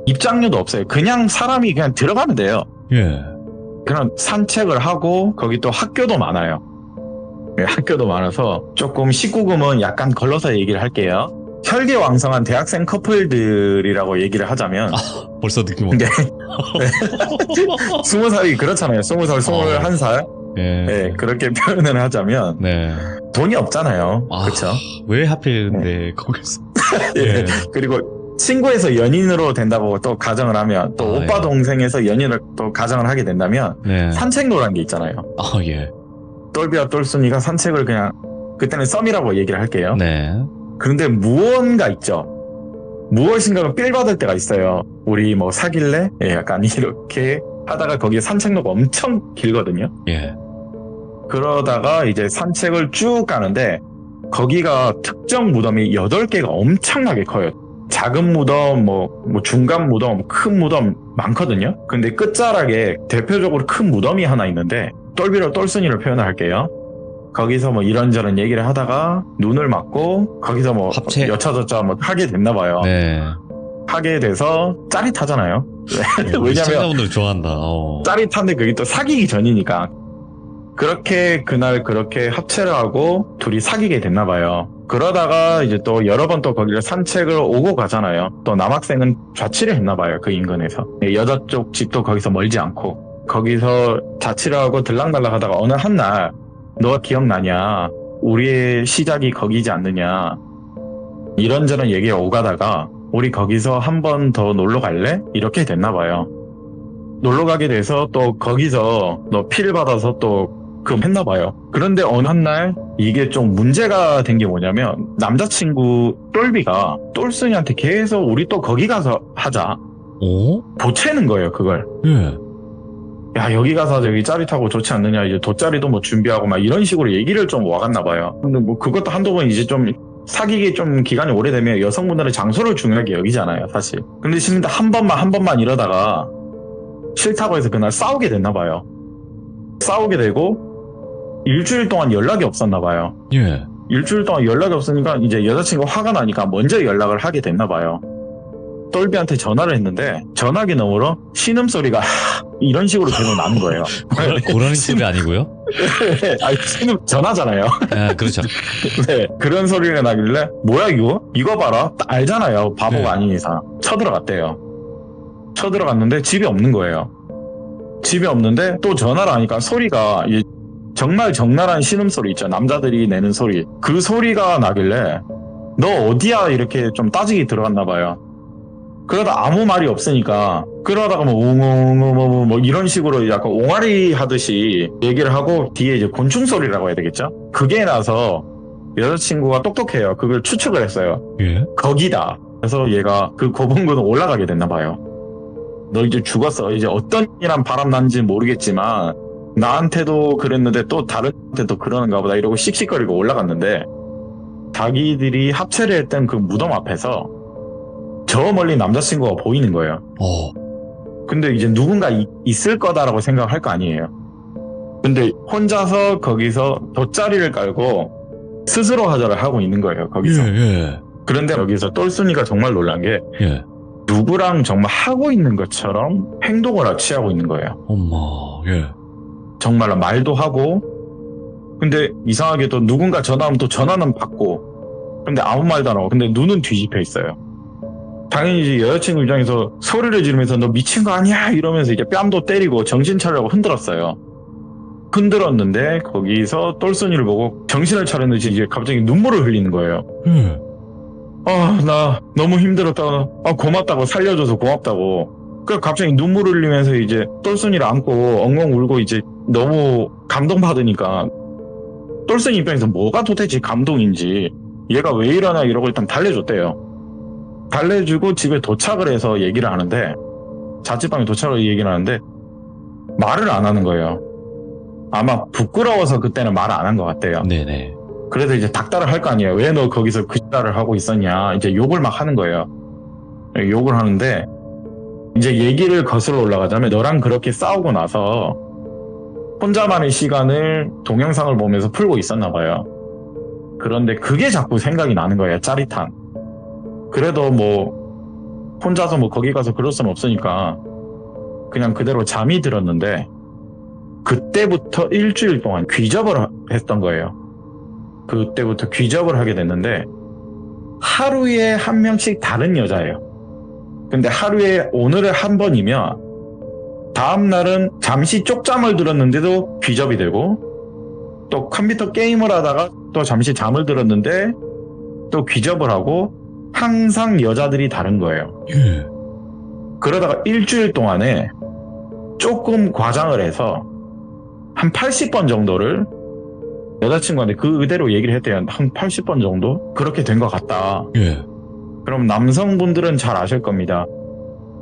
입장료도 없어요. 그냥 사람이 그냥 들어가면 돼요. 예. 그냥 산책을 하고 거기 또 학교도 많아요. 네, 학교도 많아서 조금 19금은 약간 걸러서 얘기를 할게요. 혈기왕성한 대학생 커플들이라고 얘기를 하자면 벌써 느낌 네. 오네. 20살이 그렇잖아요. 20살, 21살. 예. 네, 그렇게 표현을 하자면 네. 돈이 없잖아요. 아, 그렇죠? 왜 하필 근데 거기서. 예. 그리고 친구에서 연인으로 된다고 또 가정을 하면 또 아, 오빠 예. 동생에서 연인을 또 가정을 하게 된다면 네. 산책로라는 게 있잖아요. 아, 예. 똘비와 똘순이가 산책을 그냥 그때는 썸이라고 얘기를 할게요. 네. 그런데 무언가 있죠. 무엇인가가 삘 받을 때가 있어요. 우리 뭐 사귈래? 예, 약간 이렇게 하다가 거기에 산책로가 엄청 길거든요. 예. 그러다가 이제 산책을 쭉 가는데 거기가 특정 무덤이 8개가 엄청나게 커요. 작은 무덤, 뭐 중간 무덤, 큰 무덤 많거든요. 근데 끝자락에 대표적으로 큰 무덤이 하나 있는데 똘비로 똘순이를 표현을 할게요. 거기서 뭐 이런저런 얘기를 하다가 눈을 맞고 거기서 뭐 합체. 여차저차 뭐 하게 됐나 봐요. 네. 하게 돼서 짜릿하잖아요. 왜냐면 시청자분들 좋아한다. 짜릿한데 그게 또 사귀기 전이니까. 그렇게 그날 그렇게 합체를 하고 둘이 사귀게 됐나 봐요. 그러다가 이제 또 여러 번 또 거기를 산책을 오고 가잖아요. 또 남학생은 자취를 했나 봐요. 그 인근에서. 여자 쪽 집도 거기서 멀지 않고. 거기서 자취를 하고 들락날락 하다가 어느 한날 너가 기억나냐? 우리의 시작이 거기지 않느냐? 이런저런 얘기가 오가다가 우리 거기서 한 번 더 놀러 갈래? 이렇게 됐나 봐요. 놀러 가게 돼서 또 거기서 너 피를 받아서 또 그 했나 봐요. 그런데 어느 한 날 이게 좀 문제가 된 게 뭐냐면 남자친구 똘비가 똘순이한테 계속 우리 또 거기 가서 하자. 오? 보채는 거예요, 그걸. 예. 야, 여기 가서 여기 짜릿하고 좋지 않느냐, 이제 돗자리도 뭐 준비하고 막 이런 식으로 얘기를 좀 와갔나 봐요. 근데 뭐 그것도 한두 번 이제 좀 사귀기 좀 기간이 오래되면 여성분들은 장소를 중요하게 여기잖아요, 사실. 근데 진짜 한 번만 이러다가 싫다고 해서 그날 싸우게 됐나 봐요. 싸우게 되고 일주일 동안 연락이 없었나 봐요. 예. 일주일 동안 연락이 없으니까 이제 여자친구가 화가 나니까 먼저 연락을 하게 됐나 봐요. 똘비한테 전화를 했는데 전화기 너머로 신음소리가 이런 식으로 계속 나는 거예요. 고라니 소리 아니고요? 아니, 신음 전화잖아요. 아, 그렇죠. 네, 그런 소리가 나길래 뭐야 이거 봐라, 알잖아요, 바보가 네. 아닌 이상. 쳐들어갔대요. 쳐들어갔는데 집에 없는 거예요. 집에 없는데 또 전화를 하니까 소리가 정말 적나라한 신음소리 있죠, 남자들이 내는 소리. 그 소리가 나길래 너 어디야 이렇게 좀 따지기 들어갔나 봐요. 그러다 아무 말이 없으니까 그러다가 뭐 웅웅웅웅 뭐 이런 식으로 약간 옹알이 하듯이 얘기를 하고 뒤에 이제 곤충 소리라고 해야 되겠죠? 그게 나서 여자친구가 똑똑해요. 그걸 추측을 했어요. 예. 거기다. 그래서 얘가 그 고분군을 올라가게 됐나 봐요. 너 이제 죽었어. 이제 어떤 이란 바람 난지 모르겠지만 나한테도 그랬는데 또 다른 한테도 그러는가 보다 이러고 씩씩거리고 올라갔는데 자기들이 합체를 했던 그 무덤 앞에서 저 멀리 남자친구가 보이는 거예요. 근데 이제 누군가 있을 거다라고 생각할 거 아니에요. 근데 혼자서 거기서 돗자리를 깔고 스스로 화절을 하고 있는 거예요, 거기서. 예. 그런데 여기서 똘순이가 정말 놀란 게 예. 누구랑 정말 하고 있는 것처럼 행동을 취하고 있는 거예요. 엄마. 예. 정말로 말도 하고. 근데 이상하게도 누군가 전화하면 또 전화는 받고, 근데 아무 말도 안 하고, 근데 눈은 뒤집혀 있어요. 당연히 이제 여자친구 입장에서 소리를 지르면서 너 미친 거 아니야 이러면서 이제 뺨도 때리고 정신 차리라고 흔들었어요. 흔들었는데 거기서 똘순이를 보고 정신을 차렸는지 이제 갑자기 눈물을 흘리는 거예요. 나 너무 힘들었다. 고맙다고, 살려줘서 고맙다고. 그 갑자기 눈물을 흘리면서 이제 똘순이를 안고 엉엉 울고 이제 너무 감동받으니까 똘순이 입장에서 뭐가 도대체 감동인지, 얘가 왜 이러나 이러고 일단 달래줬대요. 달래주고 집에 도착을 해서 얘기를 하는데, 자취방에 도착을 얘기를 하는데 말을 안 하는 거예요. 아마 부끄러워서 그때는 말을 안 한 것 같대요. 네네. 그래서 이제 닥달을 할 거 아니에요. 왜 너 거기서 그 짓을 하고 있었냐, 이제 욕을 막 하는 거예요. 욕을 하는데 이제 얘기를 거슬러 올라가자면, 너랑 그렇게 싸우고 나서 혼자만의 시간을 동영상을 보면서 풀고 있었나 봐요. 그런데 그게 자꾸 생각이 나는 거예요, 짜릿한. 그래도 뭐 혼자서 뭐 거기 가서 그럴 수는 없으니까 그냥 그대로 잠이 들었는데, 그때부터 일주일 동안 귀접을 했던 거예요. 그때부터 귀접을 하게 됐는데 하루에 한 명씩 다른 여자예요. 근데 하루에 오늘은 한 번이면 다음날은 잠시 쪽잠을 들었는데도 귀접이 되고, 또 컴퓨터 게임을 하다가 또 잠시 잠을 들었는데 또 귀접을 하고, 항상 여자들이 다른 거예요. 예. 그러다가 일주일 동안에 조금 과장을 해서 한 80번 정도를 여자친구한테 그대로 얘기를 했대요. 한 80번 정도? 그렇게 된 것 같다. 예. 그럼 남성분들은 잘 아실 겁니다.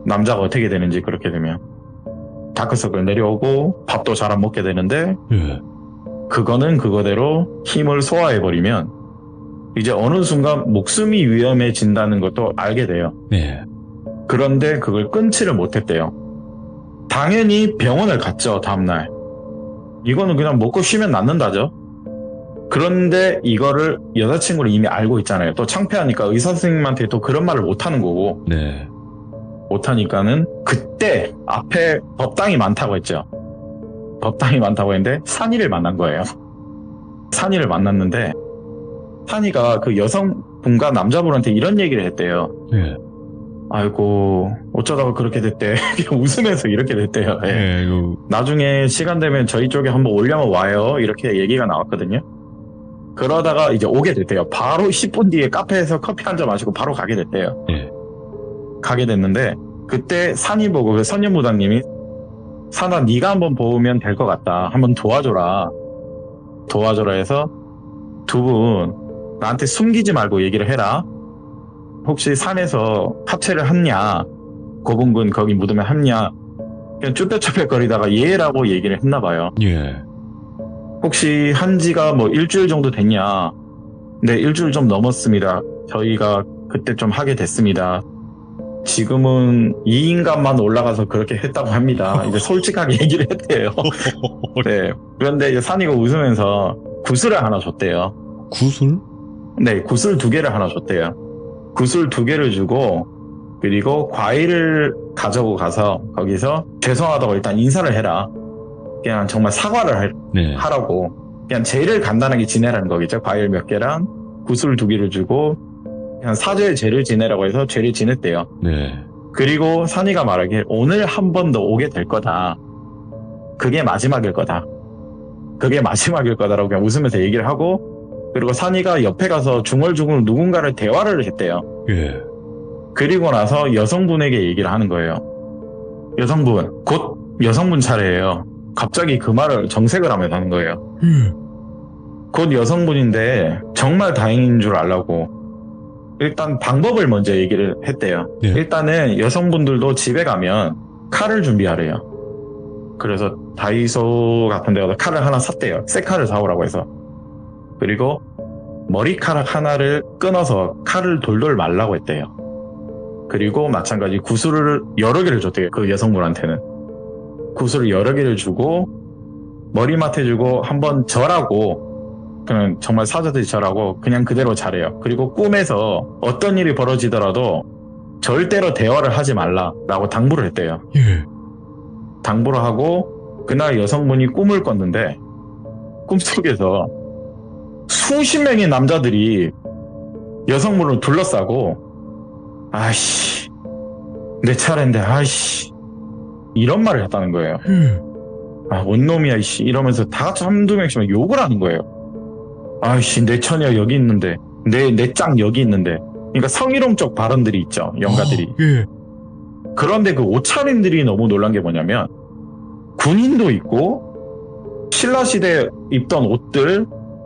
남자가 어떻게 되는지 그렇게 되면. 다크서클 내려오고 밥도 잘 안 먹게 되는데, 예. 그거는 그거대로 힘을 소화해버리면 이제 어느 순간 목숨이 위험해진다는 것도 알게 돼요. 네. 그런데 그걸 끊지를 못했대요. 당연히 병원을 갔죠, 다음날. 이거는 그냥 먹고 쉬면 낫는다죠. 그런데 이거를 여자친구를 이미 알고 있잖아요. 또 창피하니까 의사 선생님한테 또 그런 말을 못하는 거고. 네. 못하니까는 그때 앞에 법당이 많다고 했죠. 법당이 많다고 했는데 산이를 만난 거예요. 산이를 만났는데 산이가 그 여성분과 남자분한테 이런 얘기를 했대요. 예. 아이고 어쩌다가 그렇게 됐대. 그냥 웃으면서 이렇게 됐대요. 예. 예. 나중에 시간 되면 저희 쪽에 한번 오려면 와요, 이렇게 얘기가 나왔거든요. 그러다가 이제 오게 됐대요. 바로 10분 뒤에 카페에서 커피 한 잔 마시고 바로 가게 됐대요. 예. 가게 됐는데 그때 산이 보고 그 선녀무당님이 산아 네가 한번 보면 될 것 같다. 한번 도와줘라 해서 두 분 나한테 숨기지 말고 얘기를 해라. 혹시 산에서 합체를 했냐? 고분군 거기 무덤에 했냐? 그냥 쭈뼛쭈뼛거리다가 예라고 얘기를 했나 봐요. 예. 혹시 한 지가 뭐 일주일 정도 됐냐? 네, 일주일 좀 넘었습니다. 저희가 그때 좀 하게 됐습니다. 지금은 이 인간만 올라가서 그렇게 했다고 합니다. 이제 솔직하게 얘기를 했대요. 네. 그런데 이제 산이가 웃으면서 구슬을 하나 줬대요. 구슬? 네, 구슬 2개를 하나 줬대요. 구슬 2개를 주고 그리고 과일을 가지고 가서 거기서 죄송하다고 일단 인사를 해라. 그냥 정말 사과를 네. 하라고. 그냥 제일 간단하게 지내라는 거겠죠. 과일 몇 개랑 구슬 2개를 주고 그냥 사죄의 죄를 지내라고 해서 죄를 지냈대요. 네. 그리고 산이가 말하길 오늘 한 번 더 오게 될 거다. 그게 마지막일 거다. 그게 마지막일 거다라고 그냥 웃으면서 얘기를 하고 그리고 산이가 옆에 가서 중얼중얼 누군가를 대화를 했대요. 예. 그리고 나서 여성분에게 얘기를 하는 거예요. 여성분, 곧 여성분 차례예요. 갑자기 그 말을 정색을 하면서 하는 거예요. 곧 여성분인데 정말 다행인 줄 알라고 일단 방법을 먼저 얘기를 했대요. 예. 일단은 여성분들도 집에 가면 칼을 준비하래요. 그래서 다이소 같은 데 가서 칼을 하나 샀대요. 새 칼을 사오라고 해서. 그리고 머리카락 하나를 끊어서 칼을 돌돌 말라고 했대요. 그리고 마찬가지 구슬을 여러 개를 줬대요. 그 여성분한테는. 구슬을 여러 개를 주고 머리맡에 주고 한번 절하고 그냥 정말 사자들이 절하고 그냥 그대로 자래요. 그리고 꿈에서 어떤 일이 벌어지더라도 절대로 대화를 하지 말라라고 당부를 했대요. 예. 당부를 하고 그날 여성분이 꿈을 꿨는데 꿈속에서 수십 명의 남자들이 여성분을 둘러싸고 아이씨 내 차례인데 아이씨 이런 말을 했다는 거예요. 아 원놈이야 이씨 이러면서 다 같이 한두 명씩 막 욕을 하는 거예요. 아이씨 내 처녀 여기 있는데 내 짱 여기 있는데 그러니까 성희롱적 발언들이 있죠. 영가들이. 예. 그런데 그 옷차림들이 너무 놀란 게 뭐냐면 군인도 있고 신라시대 입던 옷들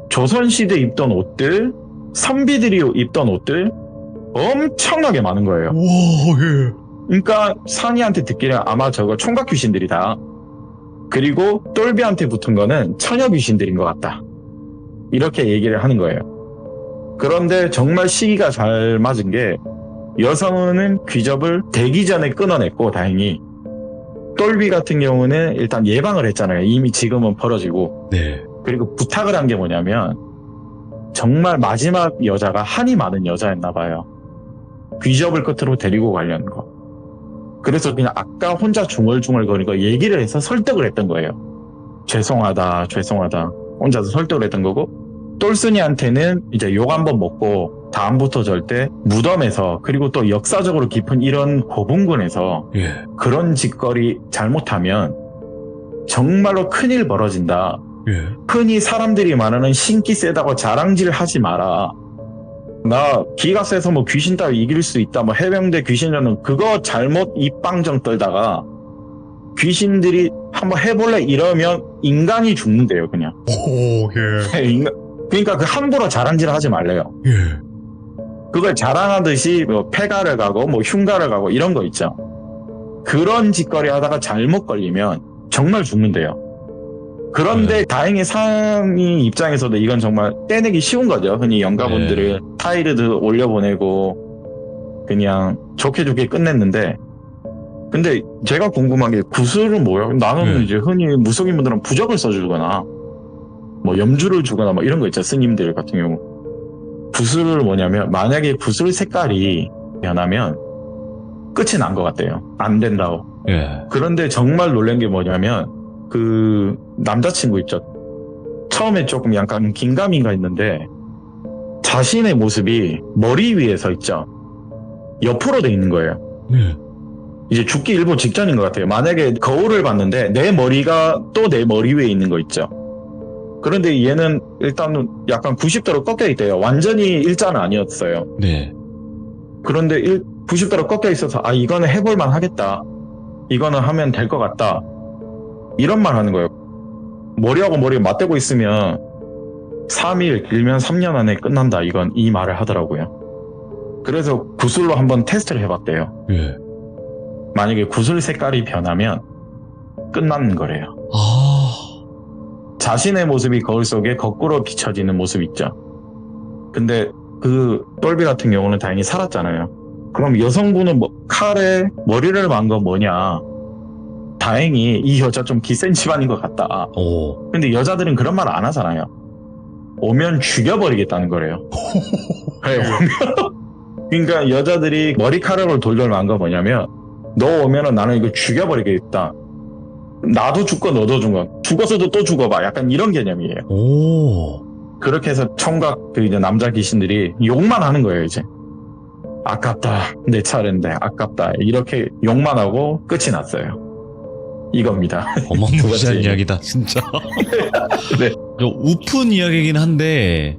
조선시대 입던 옷들 선비들이 입던 옷들 엄청나게 많은 거예요. 와, 예. 그러니까 산이한테 듣기는 아마 저거 총각 귀신들이다. 그리고 똘비한테 붙은 거는 처녀 귀신들인 것 같다. 이렇게 얘기를 하는 거예요. 그런데 정말 시기가 잘 맞은 게 여성은 귀접을 되기 전에 끊어냈고 다행히 똘비 같은 경우는 일단 예방을 했잖아요. 이미 지금은 벌어지고. 네. 그리고 부탁을 한 게 뭐냐면 정말 마지막 여자가 한이 많은 여자였나 봐요. 귀접을 끝으로 데리고 가려는 거. 그래서 그냥 아까 혼자 중얼중얼거리고 얘기를 해서 설득을 했던 거예요. 죄송하다 혼자서 설득을 했던 거고 똘순이한테는 이제 욕 한번 먹고 다음부터 절대 무덤에서 그리고 또 역사적으로 깊은 이런 고분군에서 예. 그런 짓거리 잘못하면 정말로 큰일 벌어진다. 예. 흔히 사람들이 말하는 신기 세다고 자랑질 하지 마라. 나 기가 세서 뭐 귀신 따위 이길 수 있다. 뭐 해병대 귀신전은 그거 잘못 입방정 떨다가 귀신들이 한번 해볼래 이러면 인간이 죽는데요, 그냥. 오, 예. 그러니까 그 함부로 자랑질 하지 말래요. 예. 그걸 자랑하듯이 뭐 폐가를 가고 뭐 흉가를 가고 이런 거 있죠. 그런 짓거리 하다가 잘못 걸리면 정말 죽는데요. 그런데 다행히 산이 입장에서도 이건 정말 떼내기 쉬운 거죠. 흔히 영가분들을 타이르드 올려보내고 그냥 좋게 끝냈는데 근데 제가 궁금한 게 구슬은 뭐예요? 나는 이제 흔히 무속인분들은 부적을 써주거나 뭐 염주를 주거나 뭐 이런 거 있죠. 스님들 같은 경우. 구슬을 뭐냐면 만약에 구슬 색깔이 변하면 끝이 난 것 같대요. 안 된다고. 예. 그런데 정말 놀란 게 뭐냐면 그 남자친구 있죠. 처음에 조금 약간 긴가민가 했는데 자신의 모습이 머리 위에 서 있죠. 옆으로 돼 있는 거예요. 예. 이제 죽기 일보 직전인 것 같아요. 만약에 거울을 봤는데 내 머리가 또 내 머리 위에 있는 거 있죠. 그런데 얘는 일단 약간 90도로 꺾여 있대요. 완전히 일자는 아니었어요. 네. 그런데 90도로 꺾여 있어서 아 이거는 해볼만 하겠다. 이거는 하면 될 것 같다. 이런 말 하는 거예요. 머리하고 머리 맞대고 있으면 3일 길면 3년 안에 끝난다. 이 말을 하더라고요. 그래서 구슬로 한번 테스트를 해봤대요. 예. 만약에 구슬 색깔이 변하면 끝나는 거래요. 아, 자신의 모습이 거울 속에 거꾸로 비춰지는 모습 있죠. 근데 그 똘비 같은 경우는 다행히 살았잖아요. 그럼 여성분은 칼에 머리를 만 건 뭐냐? 다행히 이 여자 좀 기센 집안인 것 같다. 오. 근데 여자들은 그런 말 안 하잖아요. 오면 죽여버리겠다는 거래요. 네, 그러니까 여자들이 머리카락을 돌돌 만 건 뭐냐면 너 오면은 나는 이거 죽여버리겠다. 나도 죽고 너도 죽어. 죽어서도 또 죽어봐. 약간 이런 개념이에요. 오. 그렇게 해서 총각 그 이제 남자 귀신들이 욕만 하는 거예요, 이제. 아깝다. 내 차례인데 아깝다. 이렇게 욕만 하고 끝이 났어요. 이겁니다. 어마무시한 두 번째. 이야기다, 진짜. 네. 좀 우픈 이야기긴 한데,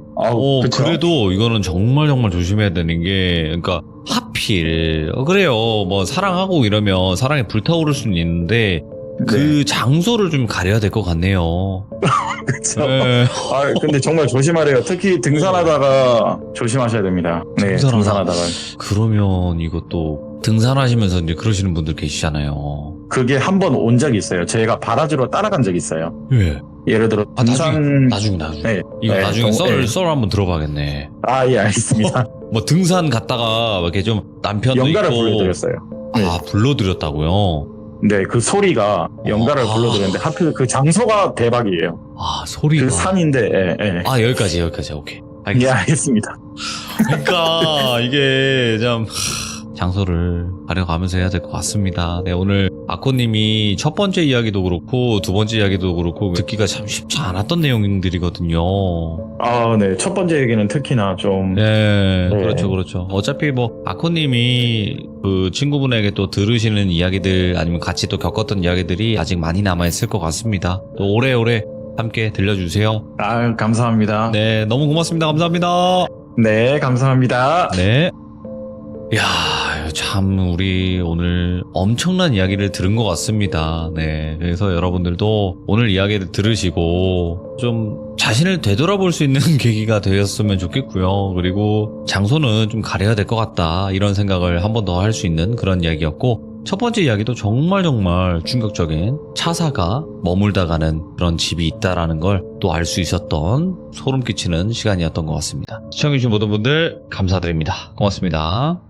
그쵸? 그래도 이거는 정말 조심해야 되는 게, 그러니까, 하필, 그래요. 뭐, 사랑하고 이러면 사랑에 불타오를 수는 있는데, 그 장소를 좀 가려야 될 것 같네요. 그쵸? 네. 근데 정말 조심하래요. 특히 등산하다가 조심하셔야 됩니다. 네, 등산하다가. 그러면 이것도 등산하시면서 이제 그러시는 분들 계시잖아요. 그게 한 번 온 적이 있어요. 제가 바라지로 따라간 적이 있어요. 예. 예를 들어 등산. 나중에. 네. 이거 네, 나중에 네. 썰 한번 들어봐야겠네. 예, 알겠습니다. 뭐 등산 갔다가 이렇게 좀 남편도 연가를 있고. 불러드렸어요. 네. 아, 불러드렸다고요? 네, 그 소리가 연가를 불러드렸는데 하필 그 장소가 대박이에요. 아, 소리가. 그 산인데, 예. 아, 여기까지. 오케이. 예, 알겠습니다. 그러니까 이게 참 장소를 가려가면서 해야 될 것 같습니다. 네, 오늘 아코님이 첫 번째 이야기도 그렇고 두 번째 이야기도 그렇고 듣기가 참 쉽지 않았던 내용들이거든요. 네. 첫 번째 얘기는 특히나 좀. 네, 네. 그렇죠. 어차피 뭐 아코님이 그 친구분에게 또 들으시는 이야기들 아니면 같이 또 겪었던 이야기들이 아직 많이 남아있을 것 같습니다. 또 오래오래 함께 들려주세요. 감사합니다. 네, 너무 고맙습니다. 감사합니다. 네, 감사합니다. 네. 이야, 참 우리 오늘 엄청난 이야기를 들은 것 같습니다. 네, 그래서 여러분들도 오늘 이야기를 들으시고 좀 자신을 되돌아볼 수 있는 계기가 되었으면 좋겠고요. 그리고 장소는 좀 가려야 될 것 같다, 이런 생각을 한 번 더 할 수 있는 그런 이야기였고, 첫 번째 이야기도 정말 충격적인 차사가 머물다 가는 그런 집이 있다라는 걸 또 알 수 있었던 소름 끼치는 시간이었던 것 같습니다. 시청해주신 모든 분들 감사드립니다. 고맙습니다.